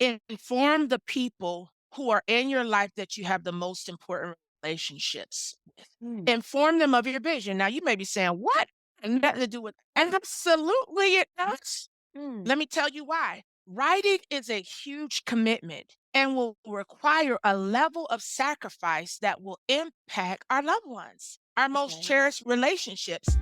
Inform the people who are in your life that you have the most important relationships with. Mm, Inform them of your vision. Now, you may be saying, "What? And nothing to do with," and absolutely it does. mm, Let me tell you why. Writing is a huge commitment and will require a level of sacrifice that will impact our loved ones, our most okay. cherished relationships.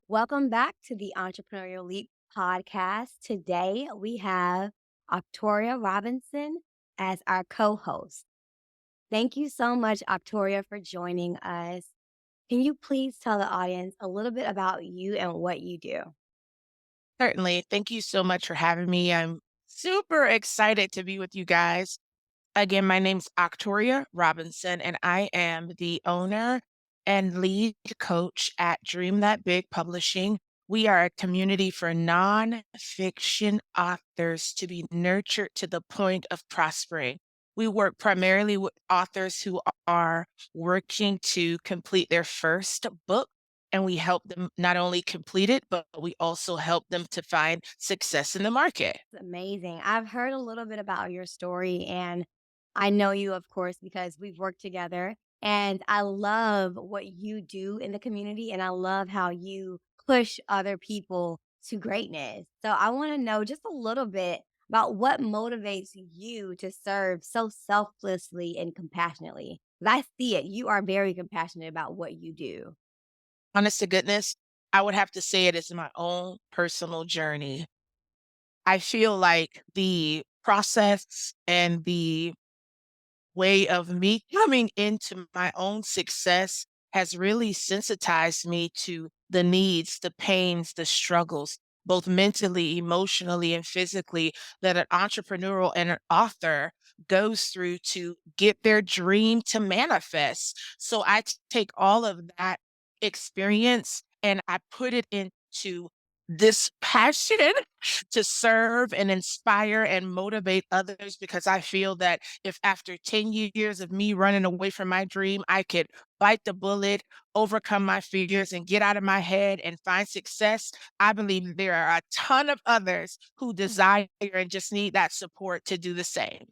Welcome back to the Entrepreneurial Leap Podcast. Today we have Octoryia Robinson as our co host. Thank you so much, Octoria, for joining us. Can you please tell the audience a little bit about you and what you do? Certainly. Thank you so much for having me. I'm super excited to be with you guys. Again, my name's Octoria Robinson, and I am the owner and lead coach at Dream That Big Publishing. We are a community for nonfiction authors to be nurtured to the point of prospering. We work primarily with authors who are working to complete their first book, and we help them not only complete it, but we also help them to find success in the market. It's amazing. I've heard a little bit about your story, and I know you, of course, because we've worked together. And I love what you do in the community, and I love how you push other people to greatness. So I want to know just a little bit about what motivates you to serve so selflessly and compassionately. 'Cause I see it. You are very compassionate about what you do. Honest to goodness, I would have to say it is my own personal journey. I feel like the process and the way of me coming into my own success has really sensitized me to the needs, the pains, the struggles, both mentally, emotionally, and physically, that an entrepreneurial and an author goes through to get their dream to manifest. So take all of that experience and I put it into this passion to serve and inspire and motivate others because I feel that if after 10 years of me running away from my dream, I could bite the bullet, overcome my fears, and get out of my head and find success, I believe there are a ton of others who desire and just need that support to do the same.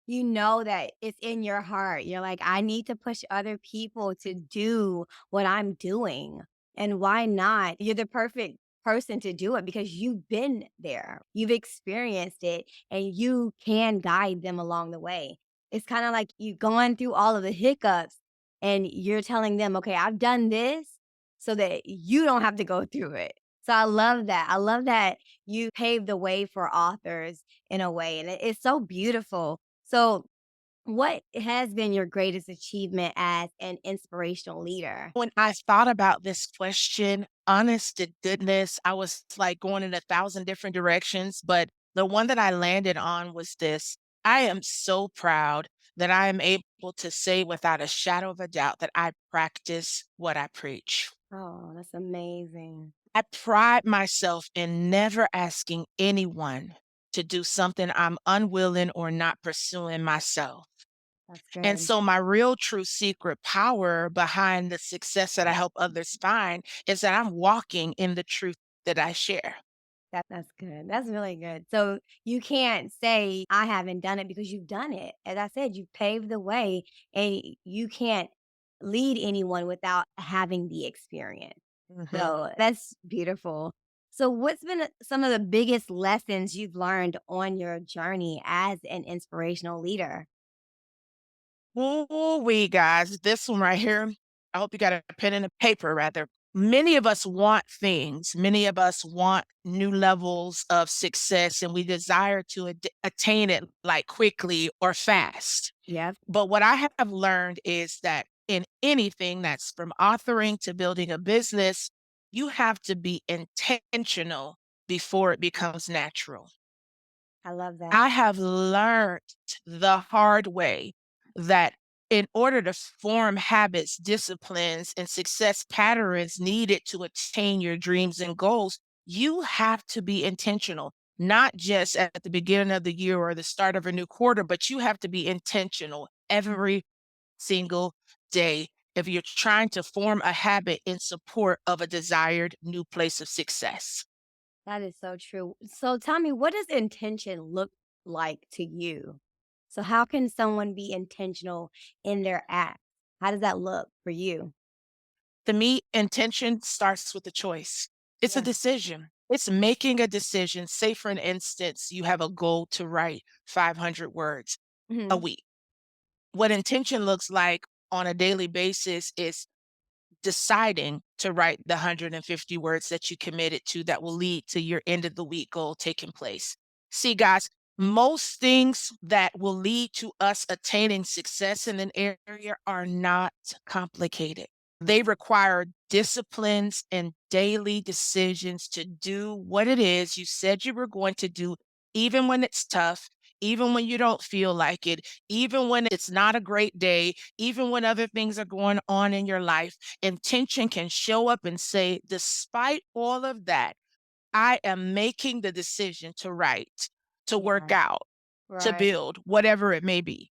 You know that it's in your heart. You're like, I need to push other people to do what I'm doing. And why not? You're the perfect person to do it because you've been there, you've experienced it, and you can guide them along the way. It's kind of like you going through all of the hiccups and you're telling them, okay, I've done this so that you don't have to go through it. So I love that. I love that you paved the way for authors in a way. And it's so beautiful. So, what has been your greatest achievement as an inspirational leader? When I thought about this question, honest to goodness, I was like going in a thousand different directions, but the one that I landed on was this. I am so proud that I am able to say without a shadow of a doubt that I practice what I preach. Oh, that's amazing. I pride myself in never asking anyone to do something I'm unwilling or not pursuing myself. That's And good. so, my real true secret power behind the success that I help others find is that I'm walking in the truth that I share. That's good. That's really good. So you can't say I haven't done it because you've done it. As I said, you paved the way and you can't lead anyone without having the experience. Mhm. So that's beautiful. So what's been some of the biggest lessons you've learned on your journey as an inspirational leader? Ooh wee, guys, this one right here, I hope you got a pen and a paper rather. Many of us want things. Many of us want new levels of success and we desire to attain it like quickly or fast. Yep. But what I have learned is that in anything that's from authoring to building a business, you have to be intentional before it becomes natural. I love that. I have learned the hard way that in order to form habits, disciplines, and success patterns needed to attain your dreams and goals, you have to be intentional, not just at the beginning of the year or the start of a new quarter, but you have to be intentional every single day if you're trying to form a habit in support of a desired new place of success. That is so true. So tell me, what does intention look like to you? So how can someone be intentional in their act? How does that look for you? To me, intention starts with a choice. It's a Yeah. decision. It's making a decision. Say, for an instance, you have a goal to write 500 words a Hmm. week. What intention looks like on a daily basis is deciding to write the 150 words that you committed to that will lead to your end of the week goal taking place. See, guys, most things that will lead to us attaining success in an area are not complicated. They require disciplines and daily decisions to do what it is you said you were going to do, even when it's tough, even when you don't feel like it, even when it's not a great day, even when other things are going on in your life. Intention can show up and say, despite all of that, I am making the decision to write, to work Yeah. out, to Right. build, whatever it may be.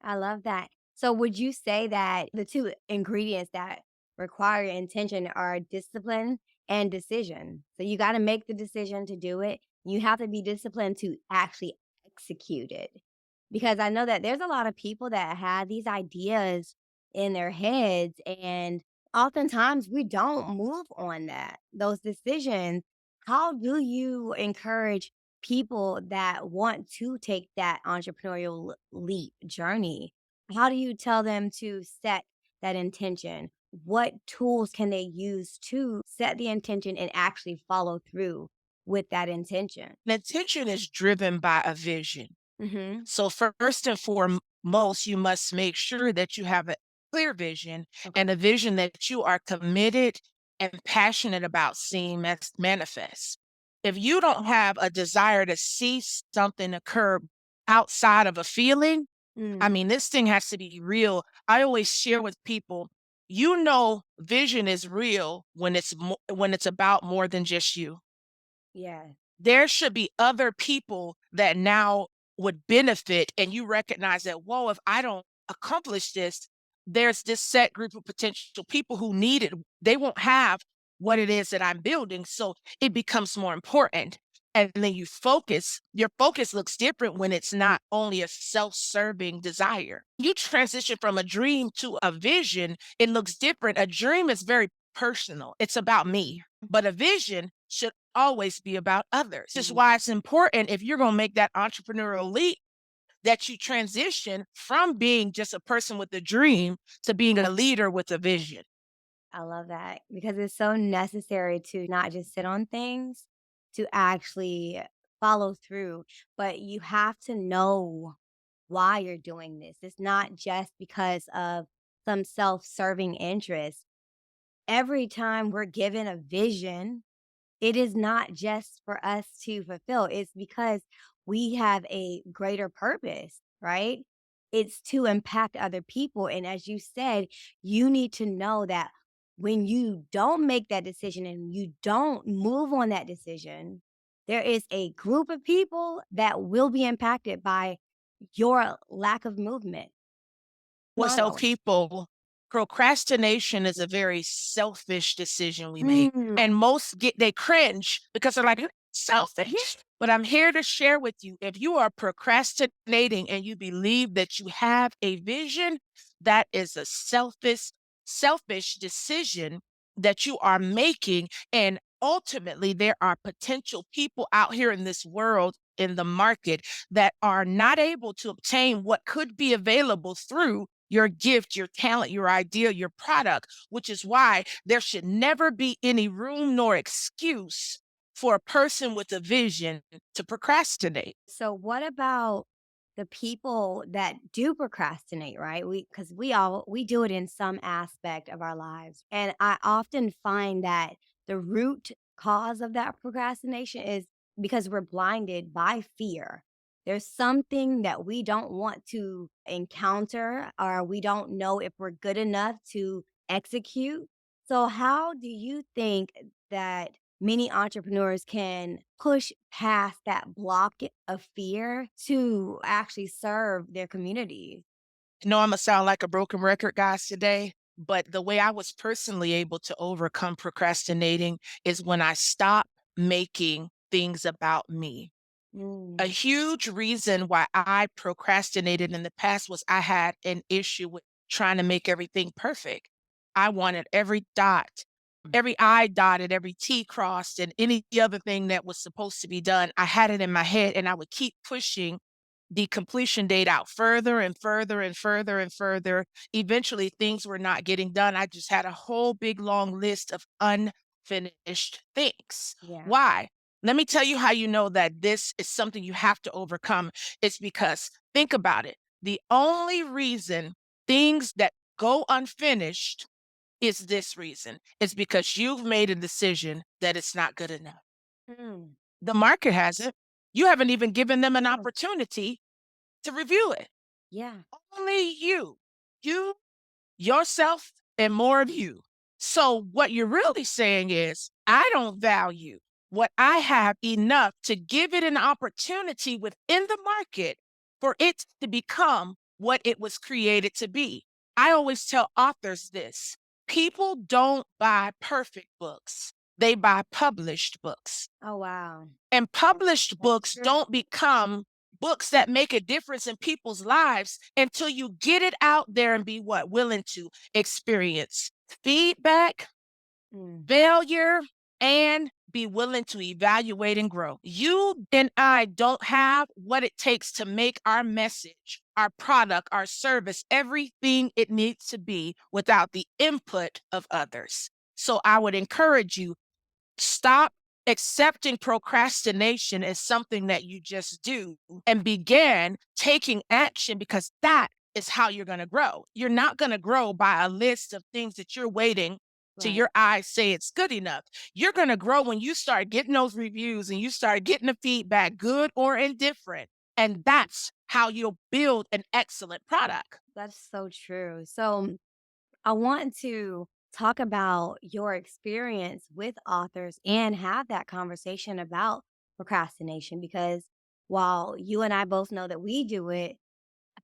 I love that. So would you say that the two ingredients that require intention are discipline and decision? So you got to make the decision to do it. You have to be disciplined to actually execute it. Because I know that there's a lot of people that have these ideas in their heads, and oftentimes we don't move on those decisions. How do you encourage people that want to take that entrepreneurial leap journey? How do you tell them to set that intention? What tools can they use to set the intention and actually follow through with that intention? And intention is driven by a vision. Mhm. So, first and foremost, you must make sure that you have a clear vision Okay. and a vision that you are committed and passionate about seeing manifest. If you don't have a desire to see something occur outside of a feeling, I Mm, mean, this thing has to be real. I always share with people, vision is real when when it's about more than just you. yeah. There should be other people that now would benefit, and you recognize that, whoa, if I don't accomplish this, there's this set group of potential people who need it. They won't have what it is that I'm building. So it becomes more important. And then your focus looks different when it's not only a self serving desire. You transition from a dream to a vision, it looks different. A dream is very personal, it's about me, but a vision should always be about others. This is Mhm. why it's important if you're going to make that entrepreneurial leap that you transition from being just a person with a dream to being a leader with a vision. I love that because it's so necessary to not just sit on things, to actually follow through, but you have to know why you're doing this. It's not just because of some self serving interest. Every time we're given a vision, it is not just for us to fulfill, it's because we have a greater purpose, right? It's to impact other people. And as you said, you need to know that when you don't make that decision and you don't move on that decision, there is a group of people that will be impacted by your lack of movement. Well, Not so only. people, procrastination is a very selfish decision we make. Mm, And most they cringe because they're like, "It's selfish." But I'm here to share with you, if you are procrastinating and you believe that you have a vision, that is a selfish decision that you are making. And ultimately, there are potential people out here in this world, in the market, that are not able to obtain what could be available through your gift, your talent, your idea, your product, which is why there should never be any room nor excuse for a person with a vision to procrastinate. So what about the people that do procrastinate, right? We do it in some aspect of our lives. And I often find that the root cause of that procrastination is because we're blinded by fear. There's something that we don't want to encounter, or we don't know if we're good enough to execute. So how do you think that many entrepreneurs can push past that block of fear to actually serve their community? I know I'm gonna sound like a broken record, guys, today, but the way I was personally able to overcome procrastinating is when I stop. making things about me. A Mm. huge reason why I procrastinated in the past was I had an issue with trying to make everything perfect. I wanted every dot, every I dotted, every T crossed, and any other thing that was supposed to be done. I had it in my head and I would keep pushing the completion date out further and further and further and further. Eventually, things were not getting done. I just had a whole big long list of unfinished things. Yeah. Why? Let me tell you how you know that this is something you have to overcome. It's because, think about it. The only reason things that go unfinished is this reason. It's because you've made a decision that it's not good enough. Mm. The market hasn't. You haven't even given them an Oh, opportunity to review it. yeah. Only you, yourself, and more of you. So, what you're really saying is, I don't value what I have enough to give it an opportunity within the market for it to become what it was created to be. I always tell authors this: people don't buy perfect books, they buy published books. Oh, wow. And published That's books true. don't become books that make a difference in people's lives until you get it out there and be what? Willing to experience feedback, Mm. failure, and be willing to evaluate and grow. You and I don't have what it takes to make our message, our product, our service, everything it needs to be without the input of others. So I would encourage you: stop accepting procrastination as something that you just do and begin taking action, because that is how you're going to grow. You're not going to grow by a list of things that you're waiting to Right. your eyes say it's good enough. You're going to grow when you start getting those reviews and you start getting the feedback, good or indifferent. And that's how you'll build an excellent product. That's so true. So I want to talk about your experience with authors and have that conversation about procrastination because while you and I both know that we do it,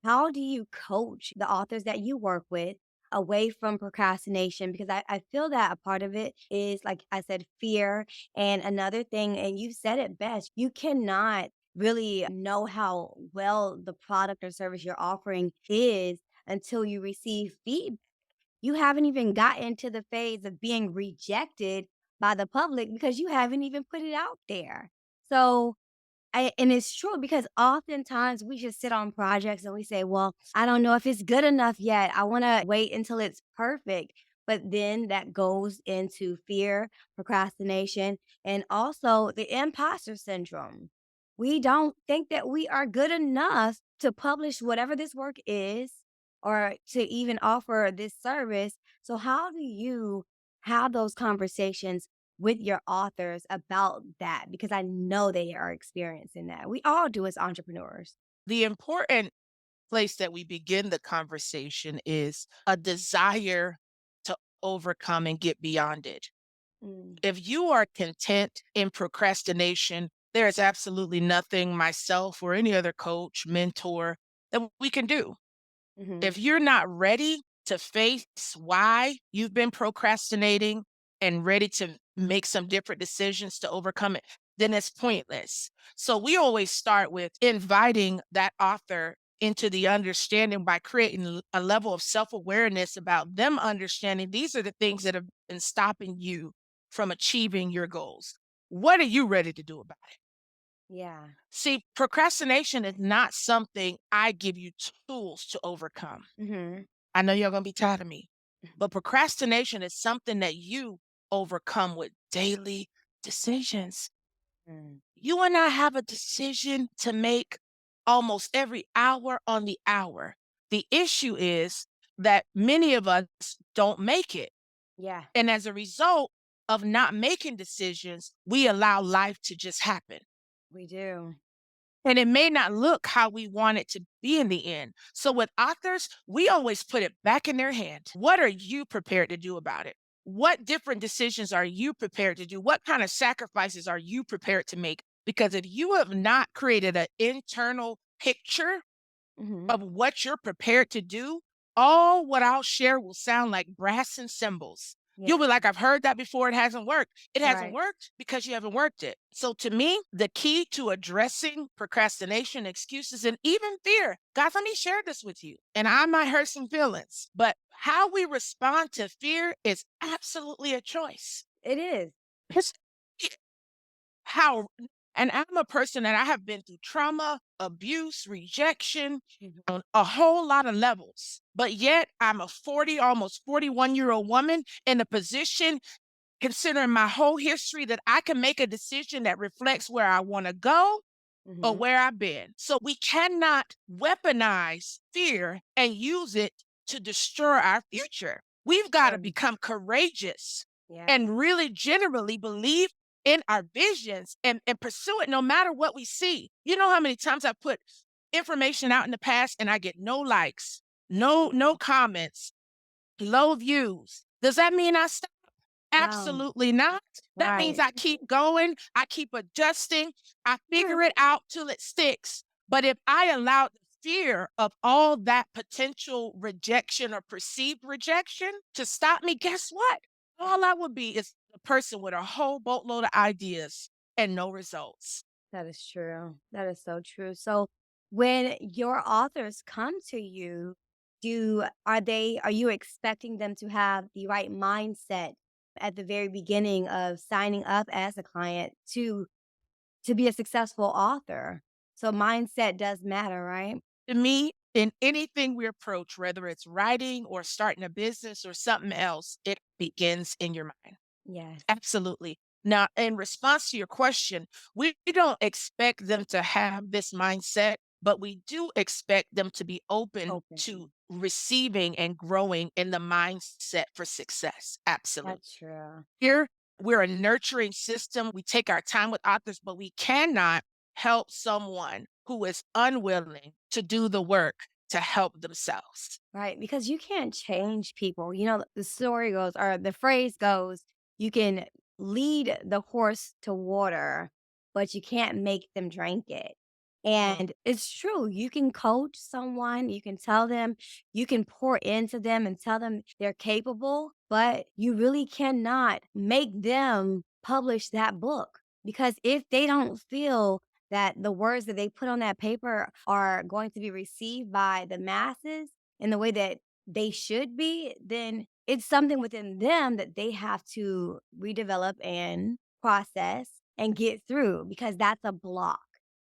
how do you coach the authors that you work with away from procrastination? Because I feel that a part of it is, like I said, fear. And another thing, and you said it best, you cannot really know how well the product or service you're offering is until you receive feedback. You haven't even gotten to the phase of being rejected by the public because you haven't even put it out there. So and it's true because oftentimes we just sit on projects and we say, well, I don't know if it's good enough yet. I want to wait until it's perfect. But then that goes into fear, procrastination, and also the imposter syndrome. We don't think that we are good enough to publish whatever this work is or to even offer this service. So, how do you have those conversations with your authors about that? Because I know they are experiencing that. We all do as entrepreneurs. The important place that we begin the conversation is a desire to overcome and get beyond it. Mm. If you are content in procrastination, there is absolutely nothing myself or any other coach, mentor that we can do. Mhm. If you're not ready to face why you've been procrastinating and ready to make some different decisions to overcome it, then it's pointless. So we always start with inviting that author into the understanding by creating a level of self awareness about them understanding these are the things that have been stopping you from achieving your goals. What are you ready to do about it? Yeah. See, procrastination is not something I give you tools to overcome. Mhm. I know you're going to be tired of me, but procrastination is something that you overcome with daily decisions. Mm. You and I have a decision to make almost every hour on the hour. The issue is that many of us don't make it. Yeah, And as a result of not making decisions, we allow life to just happen. we do. And it may not look how we want it to be in the end. So with authors, we always put it back in their hand. What are you prepared to do about it? What different decisions are you prepared to do? What kind of sacrifices are you prepared to make? Because if you have not created an internal picture Mhm. of what you're prepared to do, all what I'll share will sound like brass and cymbals. Yeah. You'll be like, I've heard that before. It hasn't worked. It hasn't Right. worked because you haven't worked it. So to me, the key to addressing procrastination, excuses, and even fear, guys, let me share this with you. And I might hurt some feelings, but how we respond to fear is absolutely a choice. It is. It's how and I'm a person that I have been through trauma, abuse, rejection Mhm. on a whole lot of levels. But yet I'm a 40, almost 41-year-old woman in a position, considering my whole history, that I can make a decision that reflects where I want to go or Mhm. where I've been. So we cannot weaponize fear and use it to destroy our future. We've got to Um, become courageous yeah. and really generally believe in our visions and pursue it no matter what we see. You know how many times I put information out in the past and I get no likes, no comments, low views. Does that mean I stop? No. Absolutely not. That means Right. I keep going, I keep adjusting, I Sure. figure it out till it sticks. But if I allow the fear of all that potential rejection or perceived rejection to stop me, guess what? All I would be is a person with a whole boatload of ideas and no results. That is true. That is so true. So when your authors come to you, are you expecting them to have the right mindset at the very beginning of signing up as a client to be a successful author? So mindset does matter, right? To me, in anything we approach, whether it's writing or starting a business or something else, it begins in your mind. Yes. Absolutely. Now, in response to your question, we don't expect them to have this mindset, but we do expect them to be open to Open. receiving and growing in the mindset for success. Absolutely. That's true. Here, we're a nurturing system. We take our time with authors, but we cannot help someone who is unwilling to do the work to help themselves. Right, because you can't change people. You know, the story goes or the phrase goes, you can lead the horse to water, but you can't make them drink it. Mm, And it's true. You can coach someone, you can tell them, you can pour into them and tell them they're capable, but you really cannot make them publish that book because if they don't feel that the words that they put on that paper are going to be received by the masses in the way that they should be, then it's something within them that they have to redevelop and process and get through because that's a block.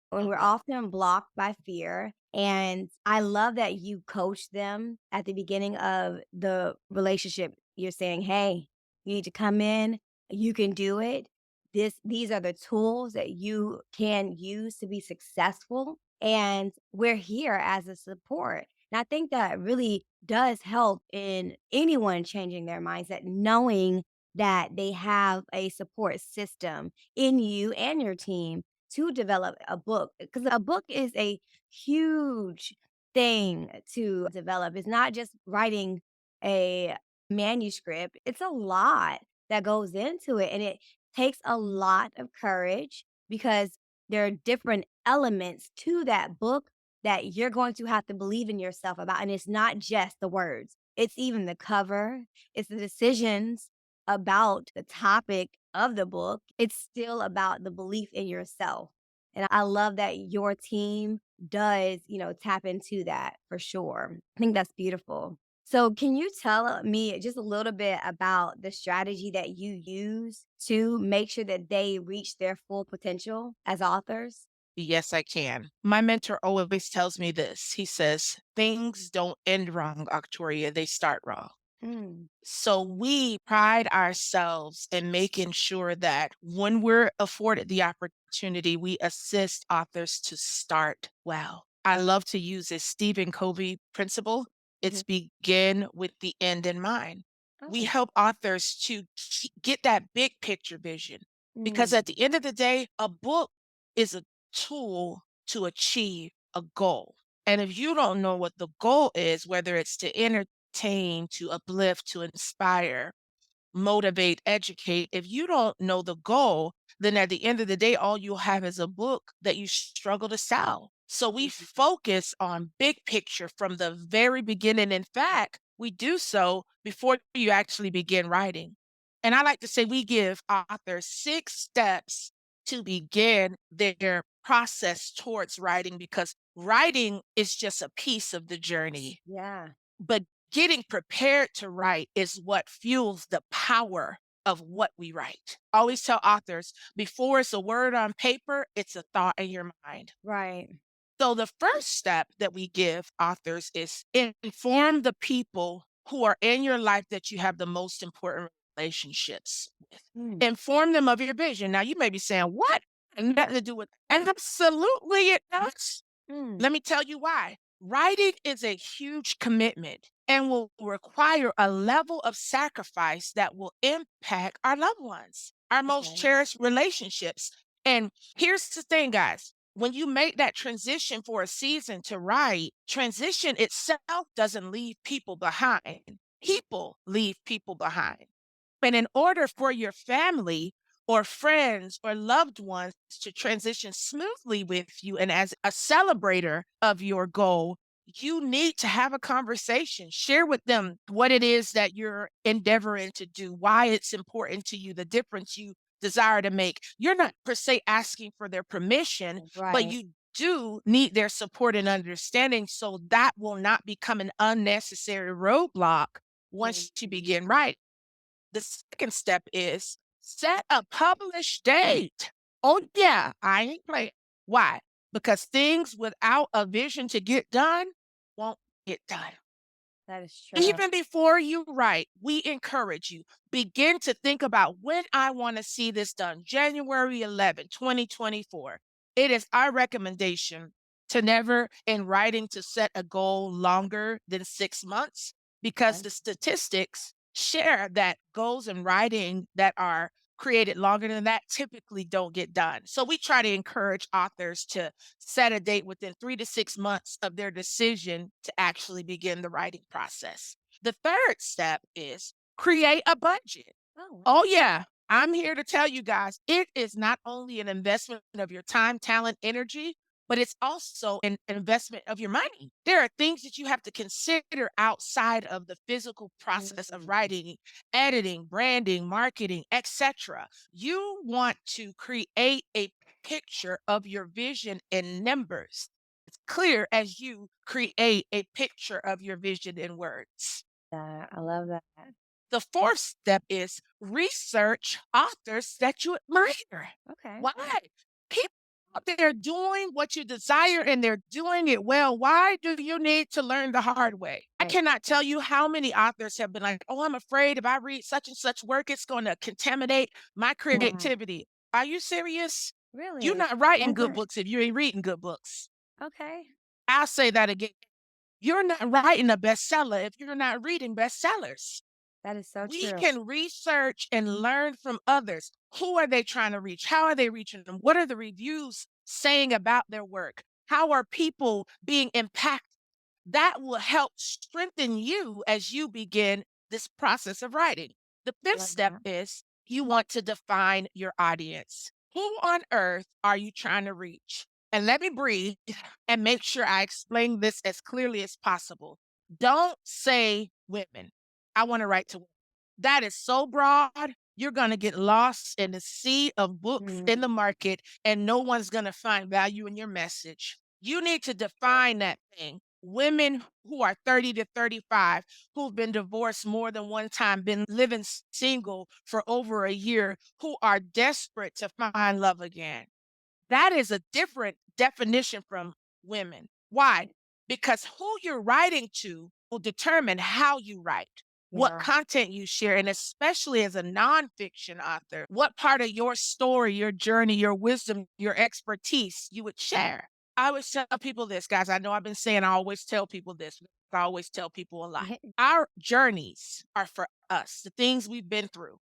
When we're mhm. often blocked by fear. And I love that you coach them at the beginning of the relationship. You're saying, hey, you need to come in, you can do it. These are the tools that you can use to be successful. And we're here as a support. And I think that really does help in anyone changing their mindset, knowing that they have a support system in you and your team to develop a book. Because a book is a huge thing to develop. It's not just writing a manuscript, it's a lot that goes into it. And it takes a lot of courage because there are different elements to that book that you're going to have to believe in yourself about. And it's not just the words, it's even the cover, it's the decisions about the topic of the book. It's still about the belief in yourself. And I love that your team does, tap into that for sure. I think that's beautiful. So, can you tell me just a little bit about the strategy that you use to make sure that they reach their full potential as authors? Yes, I can. My mentor always tells me this. He says, things don't end wrong, Octoria, they start wrong. Mm, So we pride ourselves in making sure that when we're afforded the opportunity, we assist authors to start well. I love to use this Stephen Covey principle. mhm. It's begin with the end in mind. We Oh, help authors to get that big picture vision because mm, at the end of the day, a book is a tool to achieve a goal. And if you don't know what the goal is, whether it's to entertain, to uplift, to inspire, motivate, educate. If you don't know the goal, then at the end of the day, all you'll have is a book that you struggle to sell. So we mhm. focus on big picture from the very beginning. In fact, we do so before you actually begin writing. And I like to say we give authors 6 steps to begin their process towards writing, because writing is just a piece of the journey. Yeah. But getting prepared to write is what fuels the power of what we write. I always tell authors, before it's a word on paper, it's a thought in your mind. Right. So the first step that we give authors is inform the people who are in your life that you have the most important relationships with. Mm. Inform them of your vision. Now you may be saying, what? Nothing to do with, and absolutely it does. Mm. Let me tell you why. Writing is a huge commitment and will require a level of sacrifice that will impact our loved ones, our most Okay. cherished relationships. And here's the thing, guys. When you make that transition for a season to write, transition itself doesn't leave people behind. People leave people behind. And in order for your family or friends or loved ones to transition smoothly with you and as a celebrator of your goal, you need to have a conversation. Share with them what it is that you're endeavoring to do, why it's important to you, the difference you desire to make. You're not per se asking for their permission, but Right. you do need their support and understanding, so that will not become an unnecessary roadblock once you Mhm. begin writing. The second step is set a published date. Oh, yeah, I ain't playing. Why? Because things without a vision to get done won't get done. That is true. Even before you write, we encourage you, begin to think about when I want to see this done. January 11, 2024. It is our recommendation to never, in writing, to set a goal longer than 6 months, because Okay. the statistics share that goals in writing that are created longer than that typically don't get done. So we try to encourage authors to set a date within 3 to 6 months of their decision to actually begin the writing process. The third step is create a budget. Oh, Oh, yeah. I'm here to tell you guys, it is not only an investment of your time, talent, energy, but it's also an investment of your money. There are things that you have to consider outside of the physical process of mm, writing, editing, branding, marketing, etc. You want to create a picture of your vision in numbers, as clear as you create a picture of your vision in words. that I love that. The fourth step is research authors that you admire. Okay. Why? People out there doing what you desire and they're doing it well. Why do you need to learn the hard way? I Right. cannot tell you how many authors have been like, oh, I'm afraid if I read such and such work, it's going to contaminate my Wow. creativity. Are you serious? You're Really? not writing good Never. books if you ain't reading good books. Okay. I'll say that again. You're not writing a bestseller if you're not reading bestsellers. That is so We true. can research and learn from others. Who are they trying to reach? How are they reaching them? What are the reviews saying about their work? How are people being impacted? That will help strengthen you as you begin this process of writing. The fifth Love step that. is you want to define your audience. Who on earth are you trying to reach? And let me breathe and make sure I explain this as clearly as possible. Don't say women. I want to write to women. That is so broad. You're going to get lost in the sea of books in the Mm. market, and no one's going to find value in your message. You need to define that thing. Women who are 30 to 35, who've been divorced more than one time, been living single for over a year, who are desperate to find love again. That is a different definition from women. Why? Because who you're writing to will determine how you write, what Yeah. content you share, and especially as a nonfiction author, what part of your story, your journey, your wisdom, your expertise you would share. I always tell people this, guys. I know I've been saying I always tell people this. I always tell people a lot. Our journeys are for us, the things we've been through,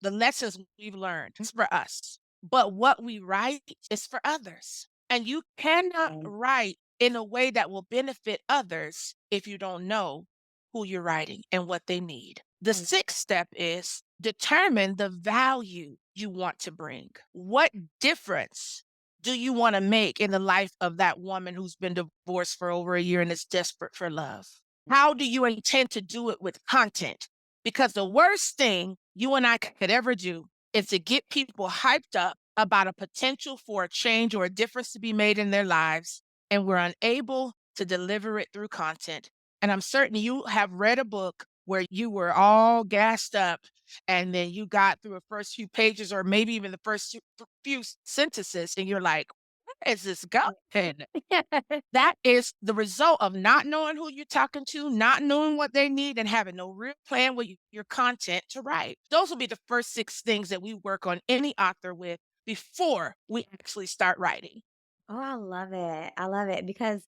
the lessons we've learned. It's for us. But what we write is for others. And you cannot Um, write in a way that will benefit others if you don't know who you're writing and what they need. The mm, sixth step is determine the value you want to bring. What difference do you want to make in the life of that woman who's been divorced for over a year and is desperate for love? How do you intend to do it with content? Because the worst thing you and I could ever do is to get people hyped up about a potential for a change or a difference to be made in their lives, and we're unable to deliver it through content. And I'm certain you have read a book where you were all gassed up and then you got through the first few pages or maybe even the first few sentences and you're like, where is this going? That is the result of not knowing who you're talking to, not knowing what they need, and having no real plan with your content to write. Those will be the first 6 things that we work on any author with before we actually start writing. Oh, I love it. I love it because,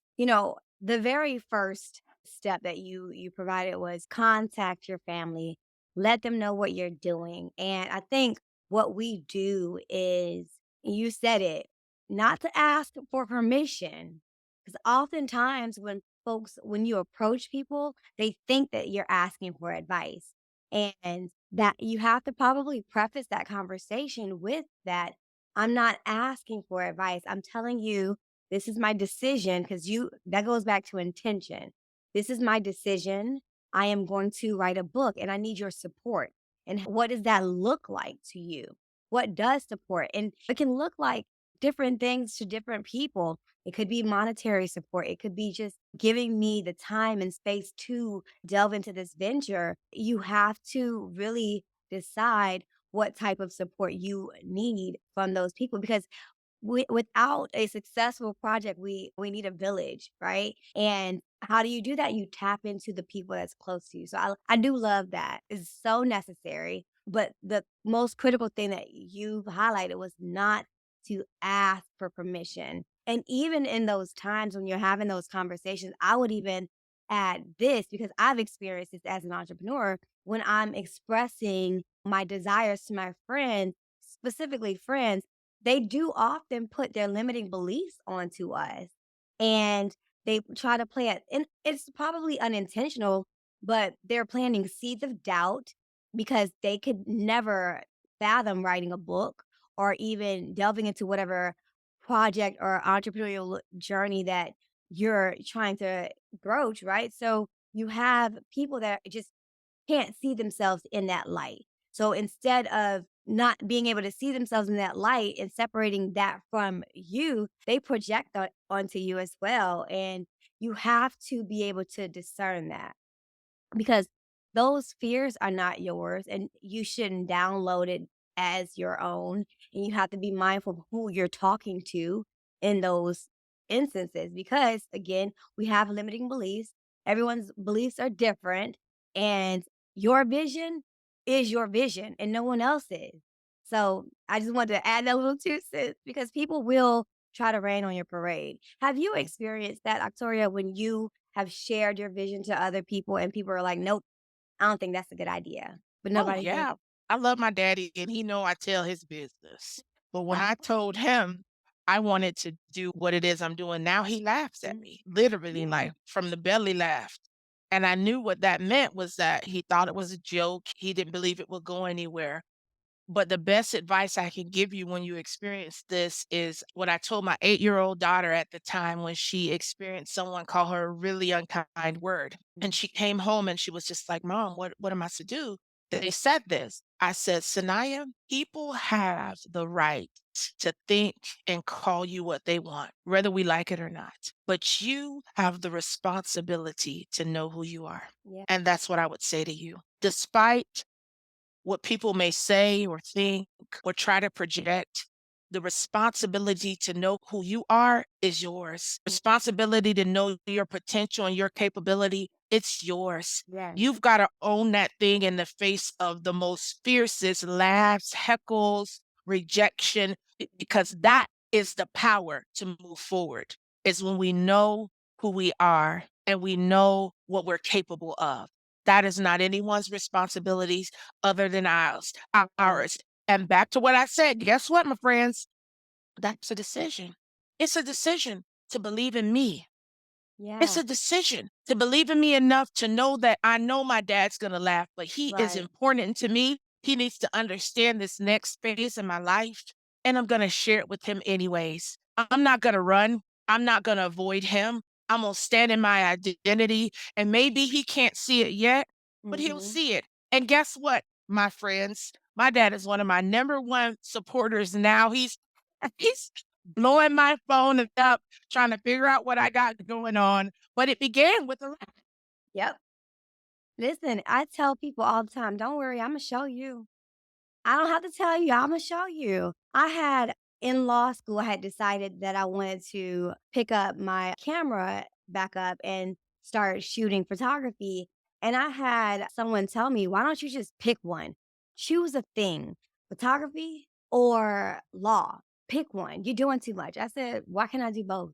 the very first step that you provided was contact your family, let them know what you're doing. And I think what we do is, you said it, not to ask for permission. Because oftentimes when you approach people, they think that you're asking for advice. And that you have to probably preface that conversation with that I'm not asking for advice. I'm telling you, this is my decision because that goes back to intention. This is my decision. I am going to write a book and I need your support. And what does that look like to you? What does support? And it can look like different things to different people. It could be monetary support. It could be just giving me the time and space to delve into this venture. You have to really decide what type of support you need from those people because without a successful project we need a village, right? And how do you do that? You tap into the people that's close to you. So I do love that. It's so necessary, but the most critical thing that you highlighted was not to ask for permission. And even in those times when you're having those conversations, I would even add this because I've experienced this as an entrepreneur. When I'm expressing my desires to my friends, specifically friends, they do often put their limiting beliefs onto us, and they try to play it, and it's probably unintentional, but they're planting seeds of doubt because they could never fathom writing a book or even delving into whatever project or entrepreneurial journey that you're trying to broach, right? So you have people that just can't see themselves in that light. So instead of not being able to see themselves in that light and separating that from you, they project that onto you as well. And you have to be able to discern that because those fears are not yours and you shouldn't download it as your own. And you have to be mindful of who you're talking to in those instances because, again, we have limiting beliefs. Everyone's beliefs are different, and your vision is your vision and no one else's. So I just wanted to add that little 2 cents because people will try to rain on your parade. Have you experienced that, Octoria, when you have shared your vision to other people and people are like, "Nope, I don't think that's a good idea." But Oh, nobody says, yeah. I love my daddy, and he know I tell his business. But when "Ah, I told him I wanted to do what it is I'm doing now, he laughs at mm, me, literally, yeah, like, from the belly laughed. And I knew what that meant was that he thought it was a joke, he didn't believe it would go anywhere. But the best advice I can give you when you experience this is what I told my 8-year-old daughter at the time when she experienced someone call her a really unkind word. And mm, she came home and she was just like, Mom, what am I to do? They said this. I said, Sanaya, people have the right to think and call you what they want, whether we like it or not. But you have the responsibility to know who you are. yeah, And that's what I would say to you. Despite what people may say or think or try to project, the responsibility to know who you are is yours. mm, Responsibility to know your potential and your capability, it's yours. yes, You've got to own that thing in the face of the most fiercest laughs, heckles, rejection, because that is the power to move forward. Is when we know who we are and we know what we're capable of. That is not anyone's responsibilities other than ours. mm, Ours. And back to what I said, guess what, my friends? That's a decision. It's a decision to believe in me. It's yeah, a decision to believe in me enough to know that I know my dad's gonna laugh, but he is right, important to me. He needs to understand this next phase in my life, and I'm gonna share it with him anyways. I'm not gonna run. I'm not gonna avoid him. I'm gonna stand in my identity, and maybe he can't see it yet, but he'll mhm, see it. And guess what? my friends. My dad is one of my number one supporters now. He's blowing my phone up, trying to figure out what I got going on. But it began with a laugh. Yep. Listen, I tell people all the time, don't worry, I'm going to show you. I don't have to tell you, Imma show you. I had in law school, I had decided that I wanted to pick up my camera back up and start shooting photography, and I had someone tell me, "Why don't you just pick one? Choose a thing, photography or law. Pick one. You're doing too much." I said, "Why can't I do both?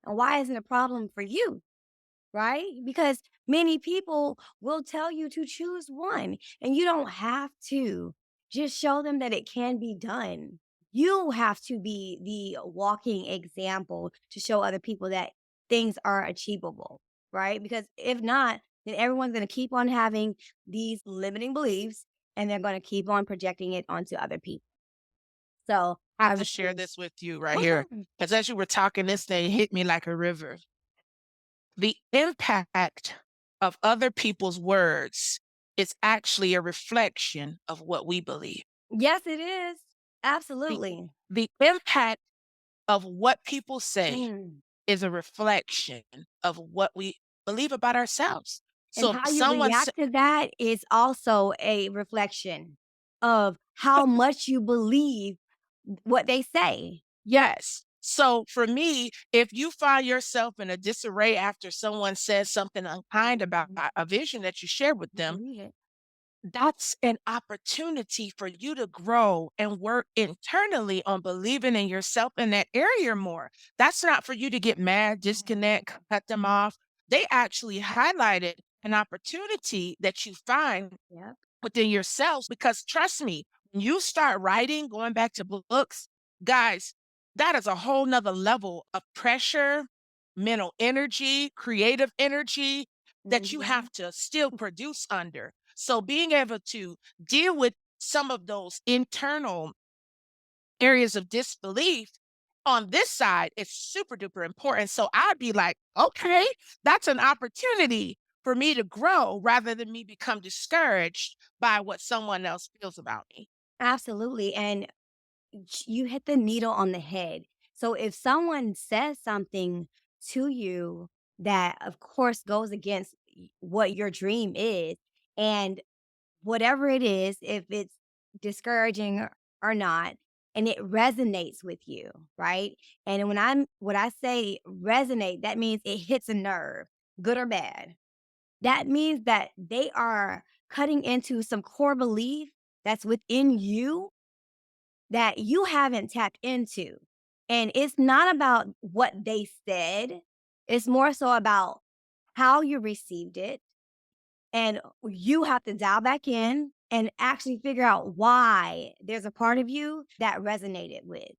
And why isn't it a problem for you?" Right? Because many people will tell you to choose one, and you don't have to. Just show them that it can be done. You have to be the walking example to show other people that things are achievable, right? Because if not, then everyone's going to keep on having these limiting beliefs and they're going to keep on projecting it onto other people. So I I have to share really, this with you right go here. ahead. Because as you were talking, this thing hit me like a river. The impact of other people's words is actually a reflection of what we believe. Yes, it is. The, Absolutely. the impact of what people say Mm. is a reflection of what we believe about ourselves. And So if how you someone react to that is also a reflection of how much you believe what they say. yes. So for me, if you find yourself in a disarray after someone says something unkind about Mhm. a vision that you shared with them, Believe it. that's an opportunity for you to grow and work internally on believing in yourself in that area more. That's not for you to get mad, disconnect, cut them off. They actually highlighted an opportunity that you find Yep. within yourselves because trust me, when you start writing, going back to books, guys, that is a whole nother level of pressure, mental energy, creative energy that you Mhm. have to still produce under. So being able to deal with some of those internal areas of disbelief on this side is super duper important. So I'd be like, okay, that's an opportunity for me to grow rather than me become discouraged by what someone else feels about me. Absolutely. And you hit the needle on the head. So if someone says something to you that, of course, goes against what your dream is, and whatever it is, if it's discouraging or not, and it resonates with you, right? And when I say resonate, that means it hits a nerve, good or bad. That means that they are cutting into some core belief that's within you that you haven't tapped into. And it's not about what they said, it's more so about how you received it, and you have to dial back in and actually figure out why there's a part of you that resonated with.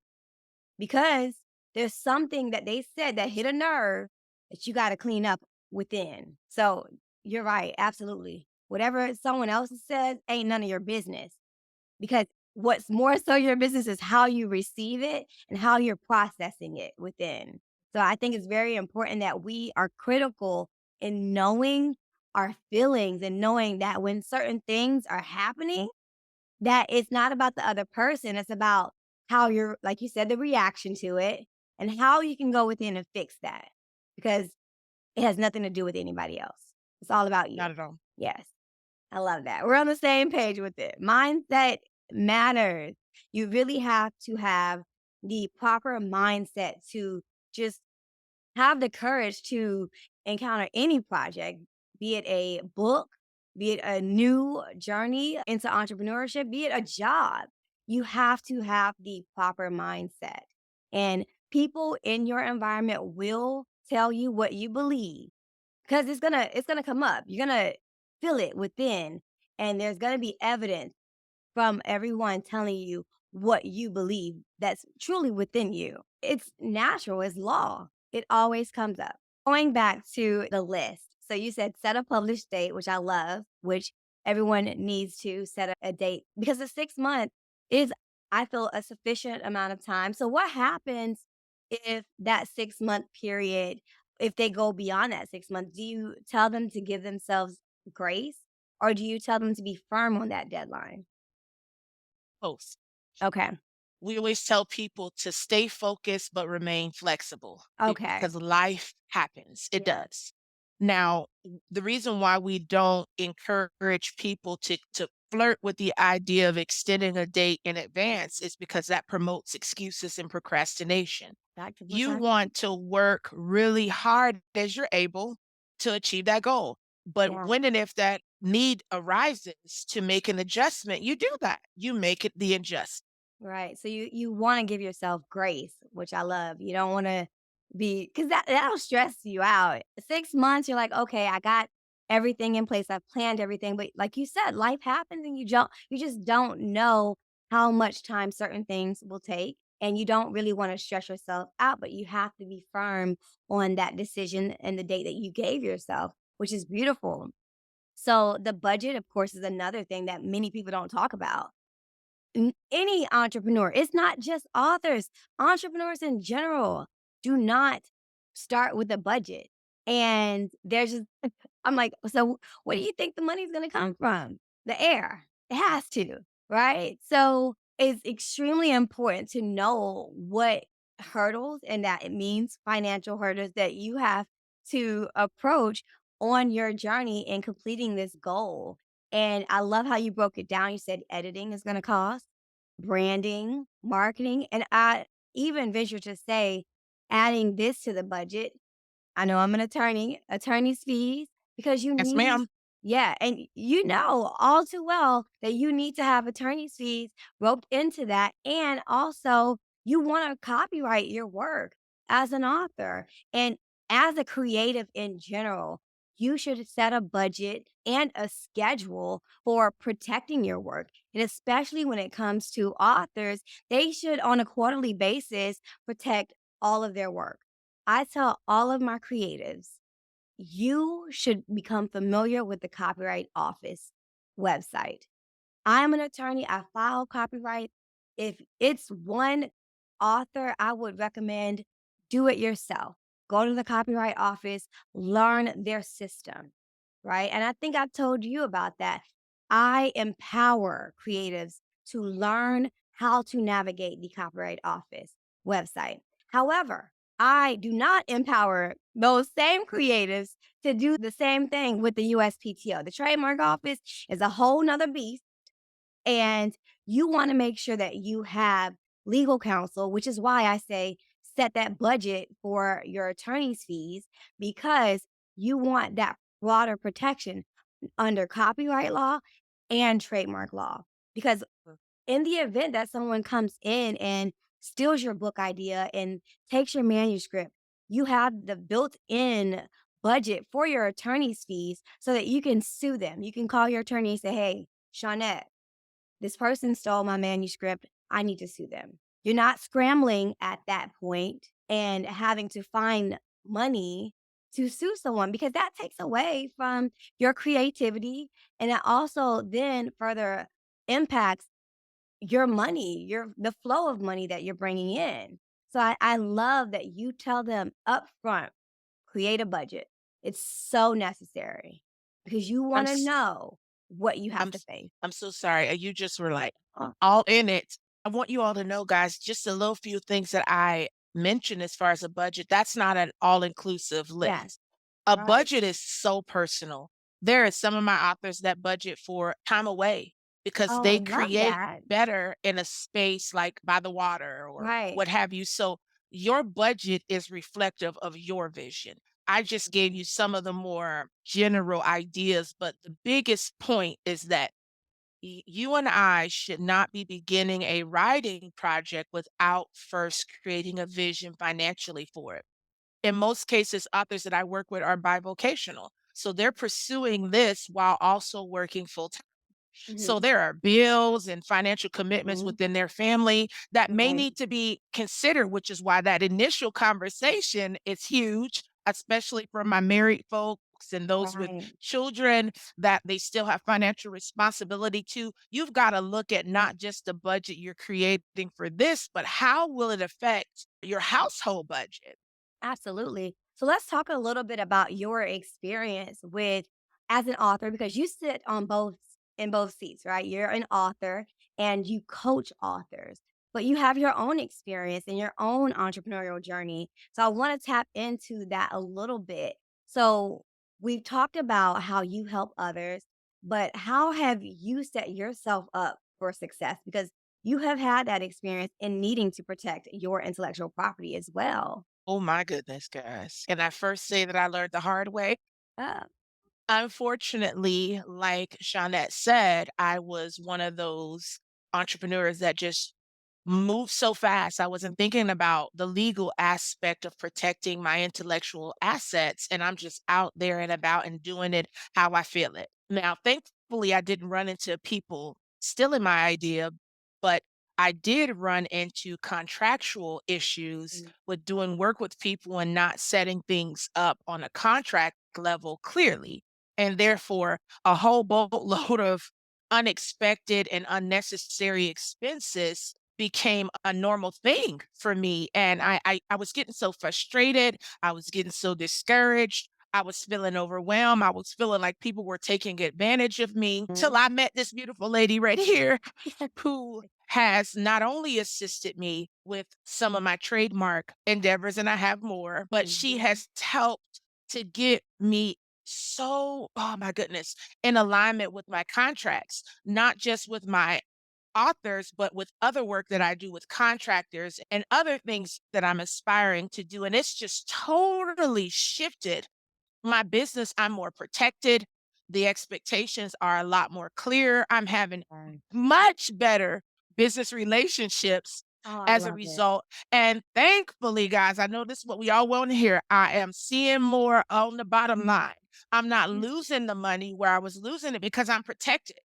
Because there's something that they said that hit a nerve that you got to clean up within. So you're right. Absolutely. Whatever someone else says ain't none of your business. Because what's more so your business is how you receive it and how you're processing it within. So I think it's very important that we are critical in knowing our feelings and knowing that when certain things are happening, that it's not about the other person. It's about how you're, like you said, the reaction to it and how you can go within and fix that because it has nothing to do with anybody else. It's all about you. Not at all. Yes. I love that. We're on the same page with it. Mindset matters. You really have to have the proper mindset to just have the courage to encounter any project, be it a book, be it a new journey into entrepreneurship, be it a job. You have to have the proper mindset. And people in your environment will tell you what you believe because it's gonna come up. You're gonna feel it within, and there's gonna be evidence from everyone telling you what you believe that's truly within you. It's natural, it's law. It always comes up. Going back to the list. So you said set a published date, which I love, which everyone needs to set a date because the 6 month is, I feel, a sufficient amount of time. So what happens if that 6 month period, if they go beyond that 6 months, do you tell them to give themselves grace? or do you tell them to be firm on that deadline? Both. Okay. We always tell people to stay focused but remain flexible Okay. because life happens. It Yeah. does. Now, the reason why we don't encourage people to flirt with the idea of extending a date in advance is because that promotes excuses and procrastination. Back to You procrastination. want to work really hard as you're able to achieve that goal. But Yeah. when and if that need arises to make an adjustment, you do that. You make it the adjustment. Right. So you want to give yourself grace, which I love. You don't want to be because that'll stress you out. 6 months, you're like, okay, I got everything in place. I've planned everything. But like you said, life happens and you just don't know how much time certain things will take. And you don't really want to stress yourself out, but you have to be firm on that decision and the date that you gave yourself, which is beautiful. So the budget, of course, is another thing that many people don't talk about. Any entrepreneur, it's not just authors, entrepreneurs in general do not start with a budget. And there's just, I'm like, so where do you think the money's going to come from? The air. It has to, right? So it's extremely important to know what hurdles and that it means financial hurdles that you have to approach on your journey in completing this goal. And I love how you broke it down. You said editing is going to cost, branding, marketing, and I even venture to say adding this to the budget. I know I'm an attorney, attorney's fees, because you Yes, need, ma'am. yeah, and you know all too well that you need to have attorney's fees roped into that. And also, you want to copyright your work as an author and as a creative in general. You should set a budget and a schedule for protecting your work. And especially when it comes to authors, they should, on a quarterly basis, protect all of their work. I tell all of my creatives, you should become familiar with the Copyright Office website. I'm an attorney, I file copyright. If it's one author, I would recommend do it yourself. Go to the Copyright Office, learn their system, right? And I think I told you about that. I empower creatives to learn how to navigate the Copyright Office website. However, I do not empower those same creatives to do the same thing with the USPTO. The Trademark Office is a whole nother beast, and you want to make sure that you have legal counsel, which is why I say set that budget for your attorney's fees because you want that broader protection under copyright law and trademark law. Because in the event that someone comes in and steals your book idea and takes your manuscript, you have the built in budget for your attorney's fees so that you can sue them. You can call your attorney and say, hey, Shawnette, this person stole my manuscript. I need to sue them. You're not scrambling at that point and having to find money to sue someone because that takes away from your creativity. And it also then further impacts your money, the flow of money that you're bringing in. So I love that you tell them upfront, create a budget. It's so necessary because you I'm want to s- know what you have I'm to s- face. I'm so sorry. You just were like all in it. I want you all to know, guys, just a little few things that I mentioned as far as a budget. That's not an all-inclusive Yeah. list. A Right. budget is so personal. There are some of my authors that budget for time away because Oh, I they love create that. better in a space like by the water or Right. what have you. So your budget is reflective of your vision. I just gave you some of the more general ideas, but the biggest point is that you and I should not be beginning a writing project without first creating a vision financially for it. In most cases, authors that I work with are bivocational. So they're pursuing this while also working full time. So Mhm. there are bills and financial commitments Mhm. within their family that may Right. need to be considered, which is why that initial conversation is huge, especially for my married folks and those with Right. children that they still have financial responsibility to. You've got to look at Right. not just the budget you're creating for this, but how will it affect your household budget? Absolutely. So let's talk a little bit about your experience with as an author, because you sit on both in both seats, right? You're an author and you coach authors, but you have your own experience and your own entrepreneurial journey. So I want to tap into that a little bit. So we've talked about how you help others, but how have you set yourself up for success? Because you have had that experience in needing to protect your intellectual property as well. Oh my goodness, guys. Can I first say that I learned the hard way? Uh, Unfortunately, like Shawnette said, I was one of those entrepreneurs that just moved so fast. I wasn't thinking about the legal aspect of protecting my intellectual assets, and I'm just out there and about and doing it how I feel it. Now, thankfully, I didn't run into people stealing my idea, but I did run into contractual issues mm, with doing work with people and not setting things up on a contract level clearly. And therefore, a whole boatload of unexpected and unnecessary expenses became a normal thing for me. And I was getting so frustrated. I was getting so discouraged. I was feeling overwhelmed. I was feeling like people were taking advantage of me mm. till I met this beautiful lady right here who has not only assisted me with some of my trademark endeavors, and I have more, but she Mhm. has helped to get me so, oh my goodness, in alignment with my contracts, not just with my authors, but with other work that I do with contractors and other things that I'm aspiring to do. And it's just totally shifted my business. I'm more protected. The expectations are a lot more clear. I'm having Right. much better business relationships Oh, I as a love it. result. And thankfully, guys, I know this is what we all want to hear. I am seeing more on the bottom line. I'm not Yes. losing the money where I was losing it because I'm protected.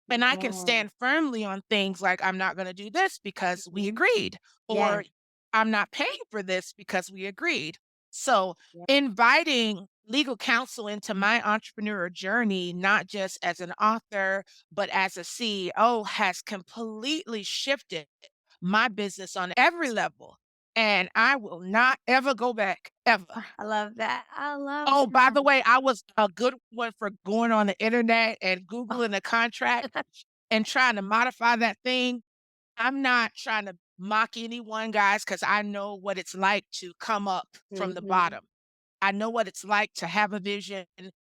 And I can Yes. stand firmly on things like I'm not going to do this because we Mhm. agreed, Yes. or I'm not paying for this because we agreed. So, Yes. inviting legal counsel into my entrepreneur journey, not just as an author, but as a CEO, has completely shifted my business on every level. And I will not ever go back, ever. I love that. I love Oh, by that. the way, I was a good one for going on the internet and Googling a contract and trying to modify that thing. I'm not trying to mock anyone, guys, because I know what it's like to come up from the Mhm. bottom. I know what it's like to have a vision,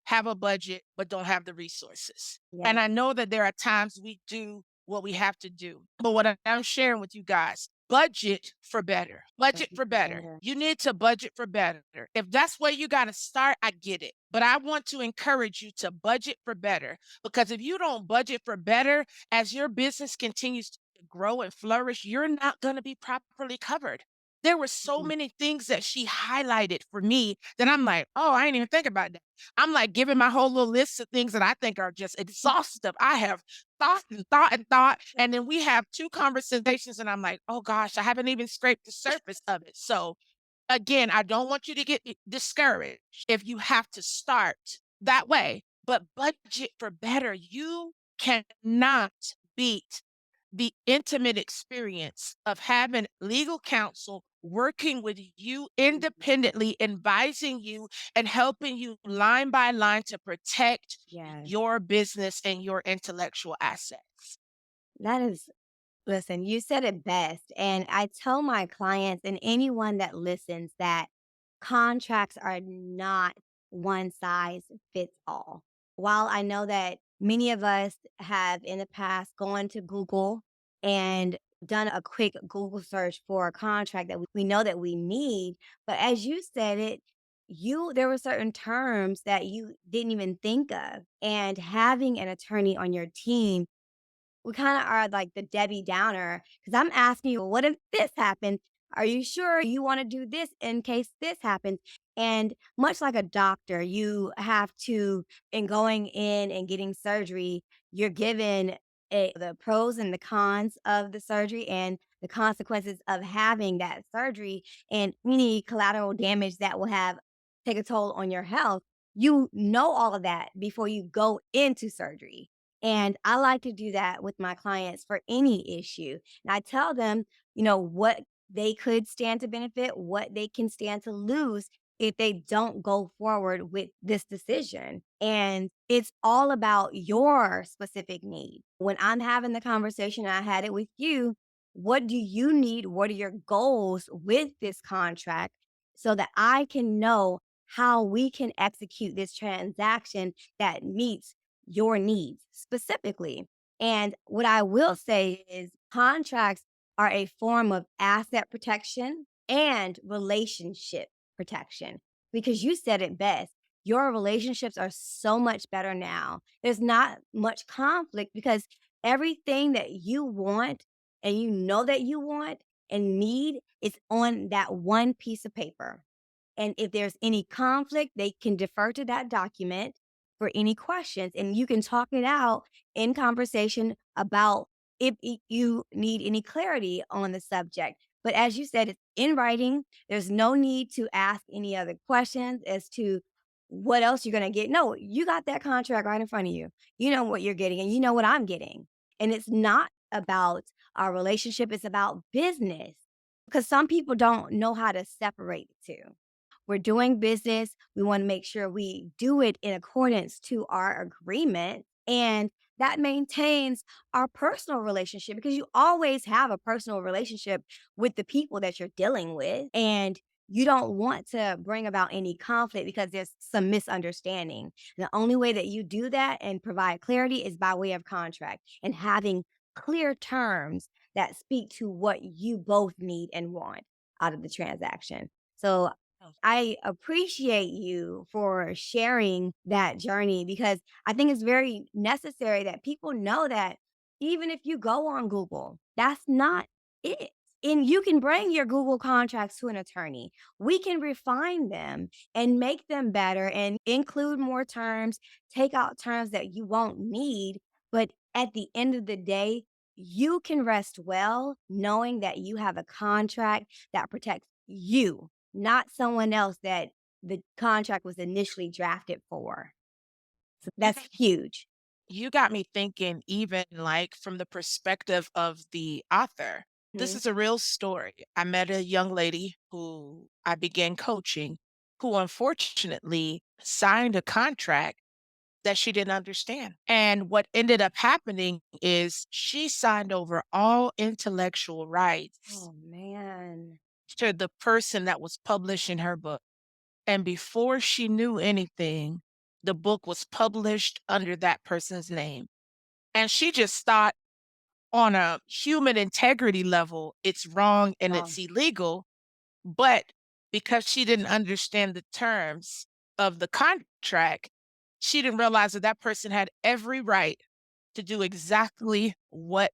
have a budget, but don't have the resources. And Yes. I know that there are times we do what we have to do. But what I'm sharing with you guys, budget for better. Budget Budget for is better. better. You need to budget for better. If that's where you got to start, I get it. But I want to encourage you to budget for better, because if you don't budget for better, as your business continues to grow and flourish, you're not going to be properly covered. There were so Mm. many things that she highlighted for me that I'm like, "Oh, I didn't even think about that." I'm, like, giving my whole little list of things that I think are just exhaustive. I have thought and thought and thought, and then we have 2 conversations, and I'm like, "Oh gosh, I haven't even scraped the surface of it." So, again, I don't want you to get discouraged if you have to start that way, but budget for better. You cannot beat the intimate experience of having legal counsel working with you independently, advising you and helping you line by line to protect Yes. your business and your intellectual assets. That is Listen, you said it best. And I tell my clients and anyone that listens that contracts are not one size fits all. While I know that many of us have in the past gone to Google and done a quick Google search for a contract that we know that we need, but as you said it, there were certain terms that you didn't even think of. And having an attorney on your team, we kinda are like the Debbie Downer, because 'cause I'm asking you, "Well, what if this happens? Are you sure you wanna do this in case this happens?" And much like a doctor, you have to in going in and getting surgery, you're given the pros and the cons of the surgery and the consequences of having that surgery and any collateral damage that will have take a toll on your health. You know all of that before you go into surgery. And I like to do that with my clients for any issue. And I tell them, what they could stand to benefit, what they can stand to lose. if they don't go forward with this decision. And it's all about your specific need. When I'm having the conversation, I had it with you. What do you need? What are your goals with this contract so that I can know how we can execute this transaction that meets your needs specifically? And what I will say is contracts are a form of asset protection and relationship protection because you said it best. Your relationships are so much better now. There's not much conflict because everything that you want and you know that you want and need is on that one piece of paper. And if there's any conflict, they can defer to that document for any questions. And you can talk it out in conversation about if you need any clarity on the subject. But as you said, it's in writing. There's no need to ask any other questions as to what else you're going to get. No, you got that contract right in front of you. You know what you're getting, and you know what I'm getting. And it's not about our relationship, it's about business because some people don't know how to separate the two. We're doing business. We want to make sure we do it in accordance to our agreement. And that maintains our personal relationship because you always have a personal relationship with the people that you're dealing with. And you don't want to bring about any conflict because there's some misunderstanding. The only way that you do that and provide clarity is by way of contract and having clear terms that speak to what you both need and want out of the transaction. So I appreciate you for sharing that journey because I think it's very necessary that people know that even if you go on Google, that's not it. And you can bring your Google contracts to an attorney. We can refine them and make them better and include more terms, take out terms that you won't need. But at the end of the day, you can rest well knowing that you have a contract that protects you, not someone else that the contract was initially drafted for. So You that's got huge. you got me thinking even, like, from the perspective of the author. This Mhm. is a real story. I met a young lady who I began coaching, who unfortunately signed a contract that she didn't understand. And what ended up happening is she signed over all intellectual rights Oh, man. to the person that was publishing her book. And before she knew anything, the book was published under that person's name. And she just thought on a human integrity level, it's wrong and Oh, it's illegal. But because she didn't understand the terms of the contract, she didn't realize that that person had every right to do exactly what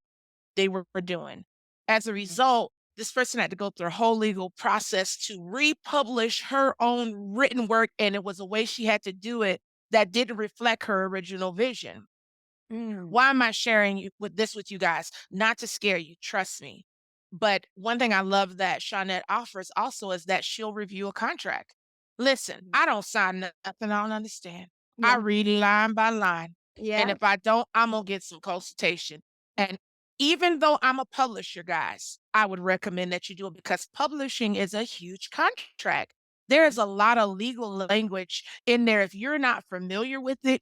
they were doing. As a mm, result, this person had to go through a whole legal process to republish her own written work, and it was a way she had to do it that didn't reflect her original vision. mm, Why am I sharing with you guys? Not to scare you, trust me. But one thing I love that Shawnette offers also is that she'll review a contract. Listen, mm. I don't sign nothing I don't understand. I Yeah, read line by line. And yeah, if I don't, I'm gonna get some consultation. And even though I'm a publisher, guys, I would recommend that you do it because publishing is a huge contract. There is a lot of legal language in there. If you're not familiar with it,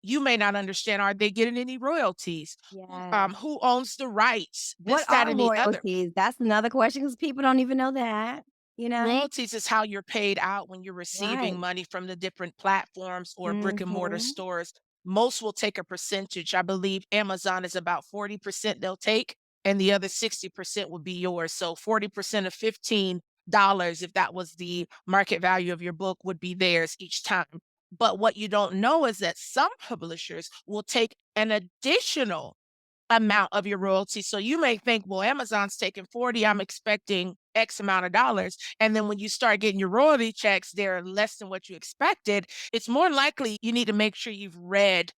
you may not understand, are they getting any royalties? yes. Who owns the rights? What This, that, are and the other. royalties? That's another question because people don't even know that, you know? Royalties is how you're paid out when you're receiving Right. money from the different platforms or brick and mortar Mhm. stores. Most will take a percentage. I believe Amazon is about 40% they'll take, and the other 60% will be yours. So 40% of $15, if that was the market value of your book, would be theirs each time. But what you don't know is that some publishers will take an additional amount of your royalty. So you may think, well, Amazon's taking 40, I'm expecting X amount of dollars. And then when you start getting your royalty checks, they're less than what you expected. It's more likely you need to make sure you've read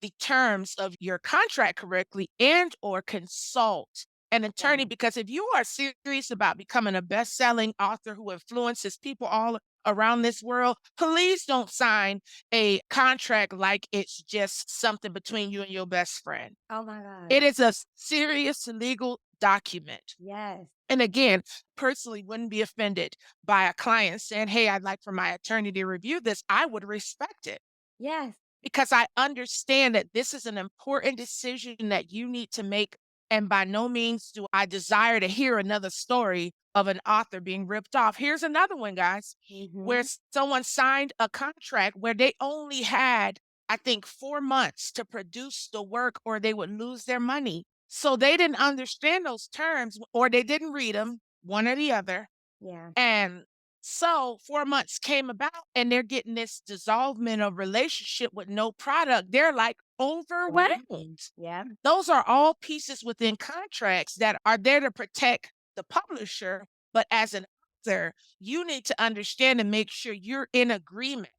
the terms of your contract correctly and or consult an attorney Yeah. because if you are serious about becoming a best-selling author who influences people all around this world, please don't sign a contract like it's just something between you and your best friend. Oh my gosh. It is a serious legal document. Yes. And again, personally wouldn't be offended by a client saying, "Hey, I'd like for my attorney to review this." I would respect it Yes. because I understand that this is an important decision that you need to make. And by no means do I desire to hear another story of an author being ripped off. Here's another one, guys, where Mhm. someone signed a contract where they only had, I think, 4 months to produce the work or they would lose their money. So they didn't understand those terms or they didn't read them, one or the other. Yeah. And so 4 months came about and they're getting this dissolvement of relationship with no product. They're like overwhelmed. Yeah. Those are all pieces within contracts that are there to protect the publisher. But as an author, you need to understand and make sure you're in agreement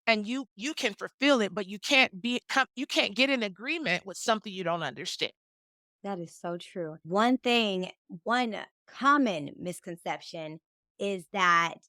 and you can fulfill it, but you can't get in agreement with something you don't understand. That is so true. One common misconception is that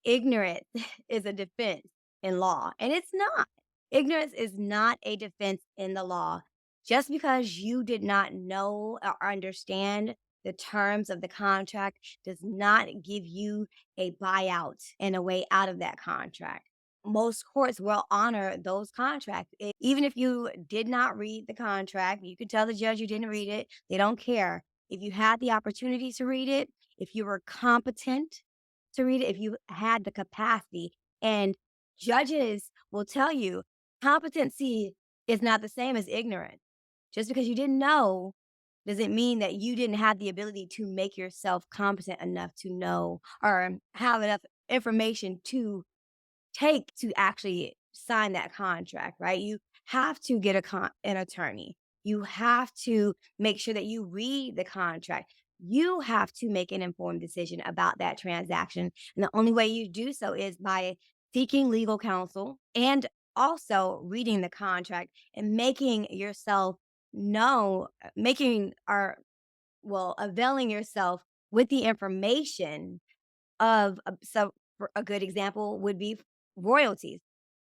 ignorance is a defense in law, and it's not. Ignorance is not a defense in the law. Just because you did not know or understand the terms of the contract does not give you a buyout and a way out of that contract. Most courts will honor those contracts. Even if you did not read the contract, you can tell the judge you didn't read it. They don't care. If you had the opportunity to read it, if you were competent to read it, if you had the capacity. And judges will tell you competency is not the same as ignorance. Just because you didn't know doesn't mean that you didn't have the ability to make yourself competent enough to know or have enough information to take to actually sign that contract, right? You have to get an attorney. You have to make sure that you read the contract. You have to make an informed decision about that transaction. And the only way you do so is by seeking legal counsel and also reading the contract and making yourself know, making or well, availing yourself with the information of so for a good example would be royalties.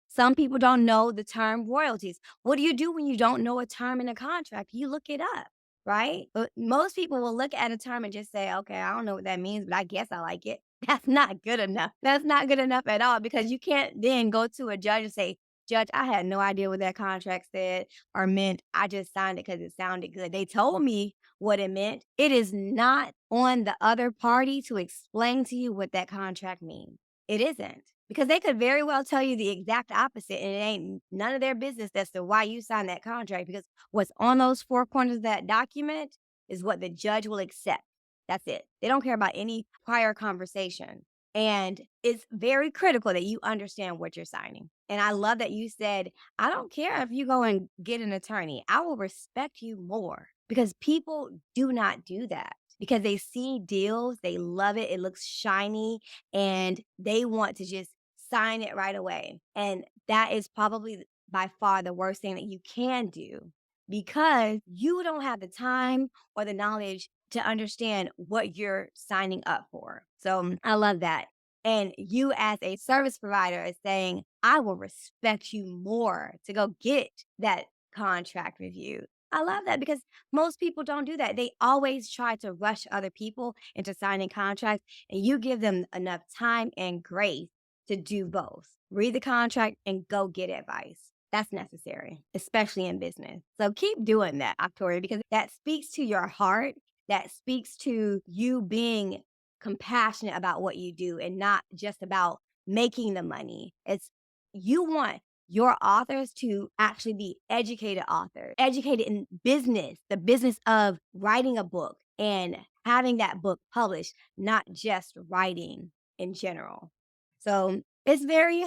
Some people don't know the term royalties. What do you do when you don't know a term in a contract? You look it up, right? But most people will look at a term and just say, okay, I don't know what that means, but I guess I like it. That's not good enough. That's not good enough at all because you can't then go to a judge and say, Judge, I had no idea what that contract said or meant. I just signed it because it sounded good. They told me what it meant. It is not on the other party to explain to you what that contract means. It isn't because they could very well tell you the exact opposite and it ain't none of their business as to why you signed that contract because what's on those four corners of that document is what the judge will accept. That's it. They don't care about any prior conversation. And it's very critical that you understand what you're signing. And I love that you said, I don't care if you go and get an attorney. I will respect you more because people do not do that because they see deals, they love it, it looks shiny, and they want to just sign it right away. And that is probably by far the worst thing that you can do because you don't have the time or the knowledge to understand what you're signing up for. So I love that. And you, as a service provider, is saying, I will respect you more to go get that contract review. I love that because most people don't do that. They always try to rush other people into signing contracts, and you give them enough time and grace to do both. Read the contract and go get advice. That's necessary, especially in business. So keep doing that, Octoria, because that speaks to your heart. That speaks to you being compassionate about what you do and not just about making the money. It's you want your authors to actually be educated authors, educated in business, the business of writing a book and having that book published, not just writing in general. So it's very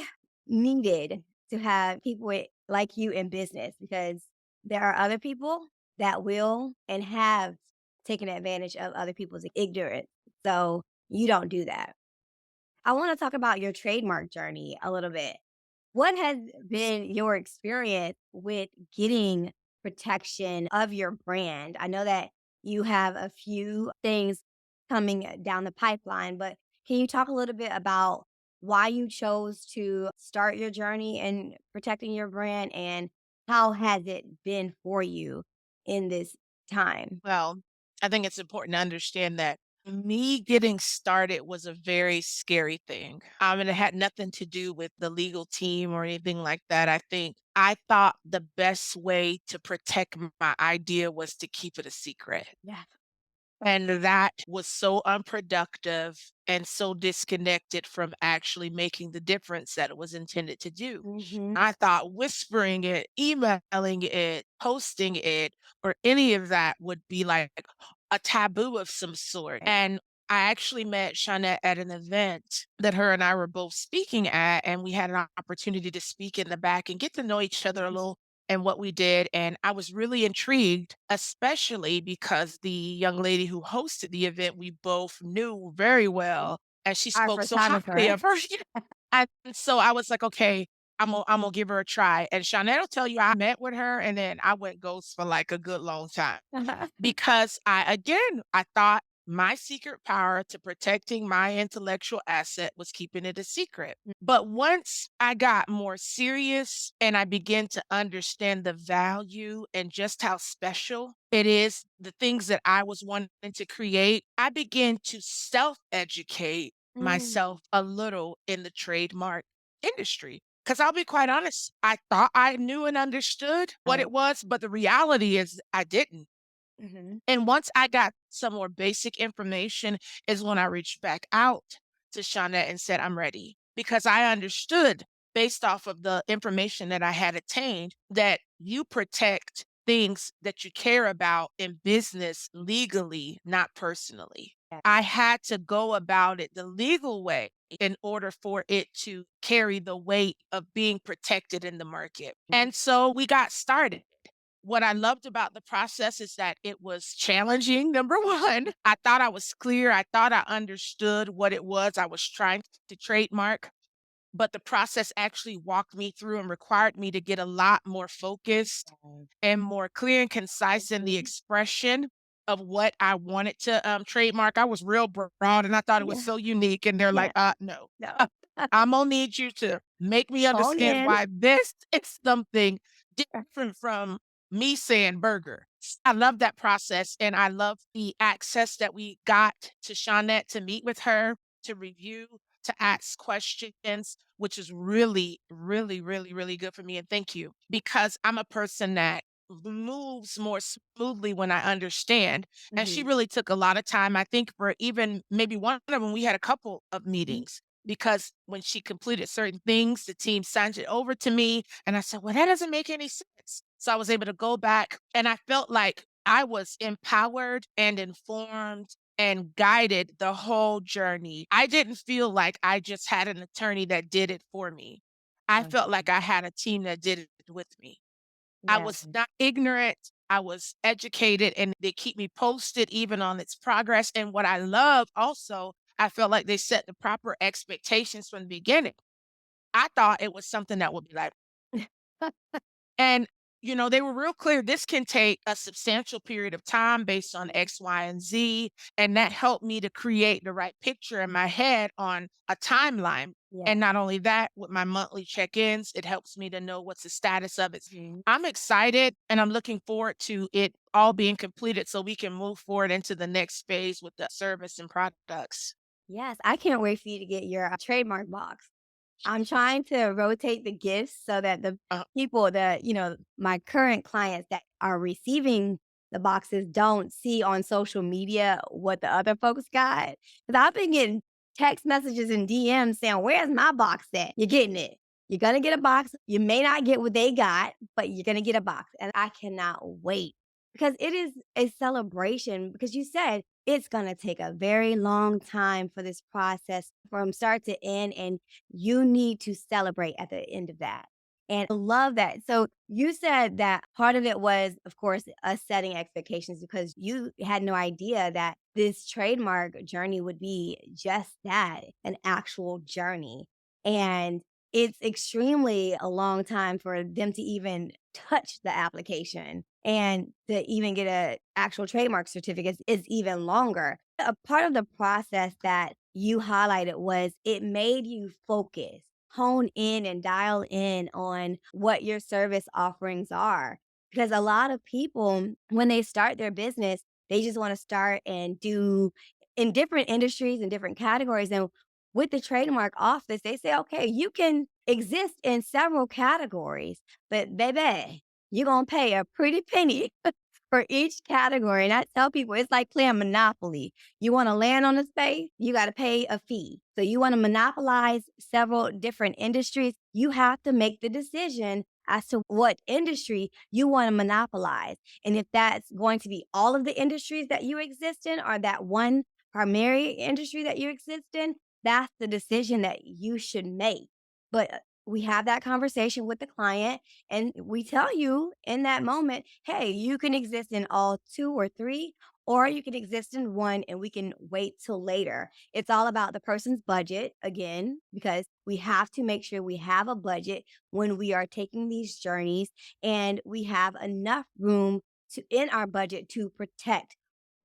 needed to have people like you in business because there are other people that will and have taken advantage of other people's ignorance. So you don't do that. I want to talk about your trademark journey a little bit. What has been your experience with getting protection of your brand? I know that you have a few things coming down the pipeline, but can you talk a little bit about why you chose to start your journey in protecting your brand and how has it been for you in this time? Well, I think it's important to understand that me getting started was a very scary thing. And it had nothing to do with the legal team or anything like that. I think I thought the best way to protect my idea was to keep it a secret. Yeah. And that was so unproductive and so disconnected from actually making the difference that it was intended to do. Mhm. I thought whispering it, emailing it, posting it, or any of that would be like a taboo of some sort. Right. And I actually met Shawnette at an event that her and I were both speaking at, and we had an opportunity to speak in the back and get to know each other a little and what we did. And I was really intrigued, especially because the young lady who hosted the event, we both knew very well. And she Our spoke so highly photographer. of her. And so I was like, okay, I'm gonna give her a try. And Shawnette will tell you I met with her and then I went ghost for like a good long time because I thought my secret power to protecting my intellectual asset was keeping it a secret. But once I got more serious and I began to understand the value and just how special it is, the things that I was wanting to create, I began to self educate Mm. myself a little in the trademark industry. Because I'll be quite honest, I thought I knew and understood what Right. it was, but the reality is I didn't. Mhm. And once I got some more basic information is when I reached back out to Shawnette and said, I'm ready. Because I understood based off of the information that I had attained that you protect things that you care about in business legally, not personally. Yeah. I had to go about it the legal way in order for it to carry the weight of being protected in the market. And so we got started. What I loved about the process is that it was challenging, number 1. I thought I was clear, I thought I understood what it was I was trying to trademark, but the process actually walked me through and required me to get a lot more focused Right. and more clear and concise in the Mhm. expression of what I wanted to, trademark. I was real broad, and I thought it was Yeah. so unique, and they're like, Yeah. no. No. Imma need you to make me Hone understand in. why this is something different from me saying burger." I love that process, and I love the access that we got to Shawnette to meet with her, to review, to ask questions, which is really, really, really, really good for me, and thank you, because I'm a person that moves more smoothly when I understand, and she Mhm. really took a lot of time. I think for even maybe one of them, we had a couple of meetings because when she completed certain things, the team signed it over to me, and I said, "Well, that doesn't make any sense." So I was able to go back, and I felt like I was empowered and informed and guided the whole journey. I didn't feel like I just had an attorney that did it for me. I Mhm. felt like I had a team that did it with me. I Yeah. was not ignorant. I was educated and they keep me posted even on its progress. And what I love also, I felt like they set the proper expectations from the beginning. I thought it was something that would be like, and, they were real clear. This can take a substantial period of time based on X, Y, and Z. And that helped me to create the right picture in my head on a timeline. Yeah. And not only that, with my monthly check ins, it helps me to know what's the status of it. Mhm. I'm excited and I'm looking forward to it all being completed so we can move forward into the next phase with the service and products. Yes, I can't wait for you to get your, trademark box. I'm trying to rotate the gifts so that the Uh, people that, my current clients that are receiving the boxes don't see on social media what the other folks got. Because I've been getting text messages and DMs saying, "Where's my box at?" You're getting it. You're gonna get a box. You may not get what they got, but you're gonna get a box. And I cannot wait because it is a celebration because you said it's gonna take a very long time for this process from start to end. And you need to celebrate at the end of that. And I love that. So you said that part of it was, of course, us setting expectations because you had no idea that this trademark journey would be just that, an actual journey. And it's extremely a long time for them to even touch the application and to even get a actual trademark certificate is even longer. A part of the process that you highlighted was it made you focus, hone in and dial in on what your service offerings are. Because a lot of people, when they start their business, they just want to start and do in different industries and different categories. And with the trademark office, they say, okay, you can exist in several categories, but baby, you're going to pay a pretty penny for each category. And I tell people it's like playing Monopoly. You want to land on a space, you got to pay a fee. So you want to monopolize several different industries, you have to make the decision as to what industry you want to monopolize. And if that's going to be all of the industries that you exist in or that one primary industry that you exist in, that's the decision that you should make. But we have that conversation with the client and we tell you in that moment, hey, you can exist in all two or three, or you can exist in one and we can wait till later. It's all about the person's budget again, because we have to make sure we have a budget when we are taking these journeys and we have enough room to in our budget to protect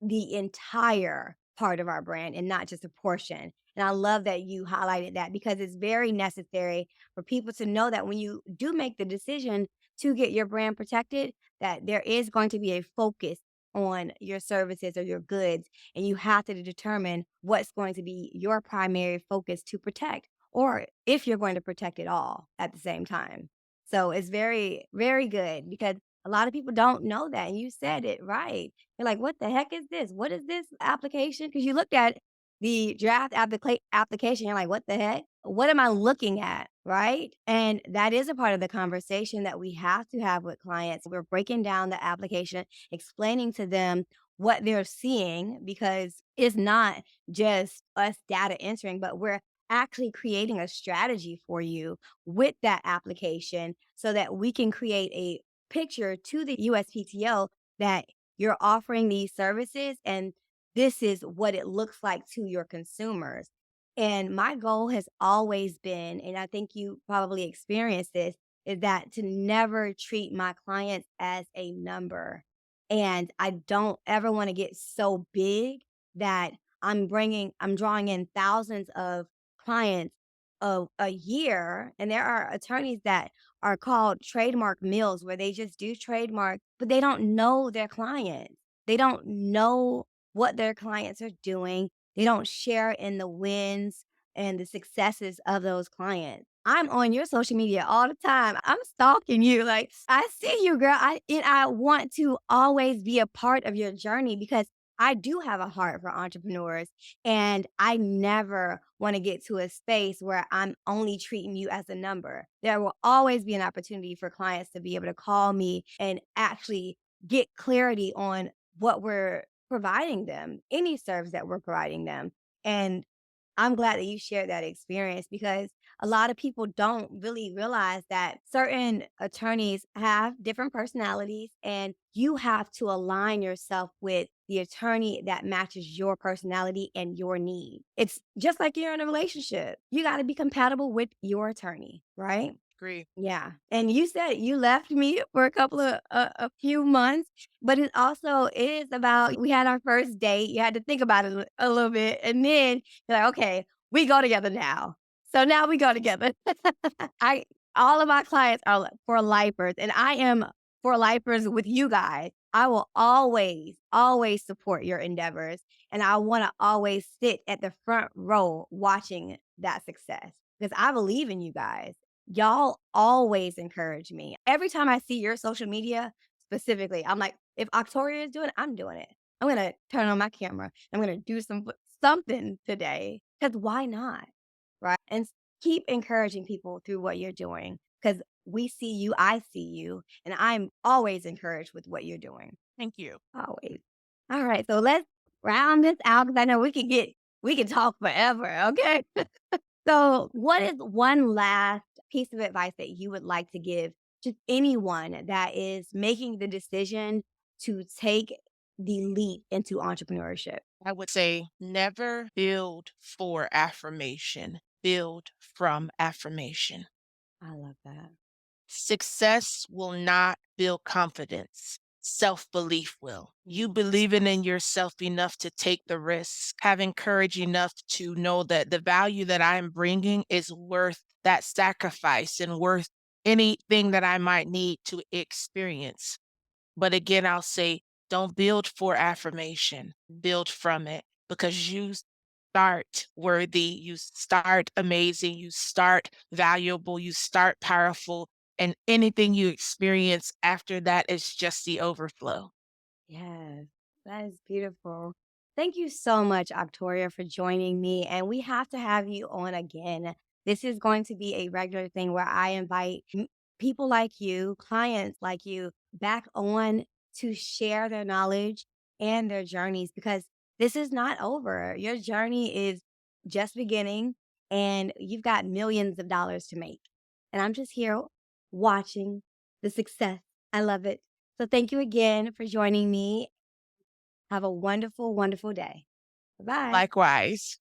the entire part of our brand and not just a portion. And I love that you highlighted that because it's very necessary for people to know that when you do make the decision to get your brand protected, that there is going to be a focus on your services or your goods. And you have to determine what's going to be your primary focus to protect, or if you're going to protect it all at the same time. So it's very, very good because a lot of people don't know that. And you said it right. You're like, what the heck is this? What is this application? Because you looked at the draft application, you're like, what the heck? What am I looking at? Right. And that is a part of the conversation that we have to have with clients. We're breaking down the application, explaining to them what they're seeing, because it's not just us data entering, but we're actually creating a strategy for you with that application so that we can create a picture to the USPTO that you're offering these services and this is what it looks like to your consumers. And my goal has always been, and I think you probably experienced this, is that to never treat my clients as a number. And I don't ever want to get so big that I'm drawing in thousands of clients a year. And there are attorneys that are called trademark mills where they just do trademark, but they don't know their clients. They don't know what their clients are doing. They don't share in the wins and the successes of those clients. I'm on your social media all the time. I'm stalking you. Like, I see you, girl. I want to always be a part of your journey because I do have a heart for entrepreneurs and I never want to get to a space where I'm only treating you as a number. There will always be an opportunity for clients to be able to call me and actually get clarity on what we're providing them, any service that we're providing them. And I'm glad that you shared that experience because a lot of people don't really realize that certain attorneys have different personalities and you have to align yourself with the attorney that matches your personality and your need. It's just like you're in a relationship. You got to be compatible with your attorney, right? Agree. Yeah, and you said you left me for a couple of a few months, but it also is about we had our first date, you had to think about it a little bit, and then you're like, "Okay, we go together now." So now we go together. I all of my clients are for lifers, and I am for lifers with you guys. I will always, always support your endeavors, and I wanna always sit at the front row watching that success because I believe in you guys. Y'all always encourage me. Every time I see your social media specifically, I'm like, if Octoria is doing it, I'm doing it. I'm gonna turn on my camera. I'm gonna do something today. Cause why not? Right. And keep encouraging people through what you're doing. Cause we see you, I see you, and I'm always encouraged with what you're doing. Thank you. Always. All right. So let's round this out because I know we can talk forever. Okay. So, what is one last piece of advice that you would like to give to anyone that is making the decision to take the leap into entrepreneurship? I would say never build for affirmation, build from affirmation. I love that. Success will not build confidence. Self belief will. You believing in yourself enough to take the risk, having courage enough to know that the value that I'm bringing is worth that sacrifice and worth anything that I might need to experience. But again, I'll say, don't build for affirmation, build from it because you start worthy, you start amazing, you start valuable, you start powerful, and anything you experience after that is just the overflow. Yes, that is beautiful. Thank you so much, Octoria, for joining me. And we have to have you on again. This is going to be a regular thing where I invite people like you, clients like you, back on to share their knowledge and their journeys because this is not over. Your journey is just beginning and you've got millions of dollars to make. And I'm just here watching the success. I love it. So thank you again for joining me. Have a wonderful, wonderful day. Bye-bye. Likewise.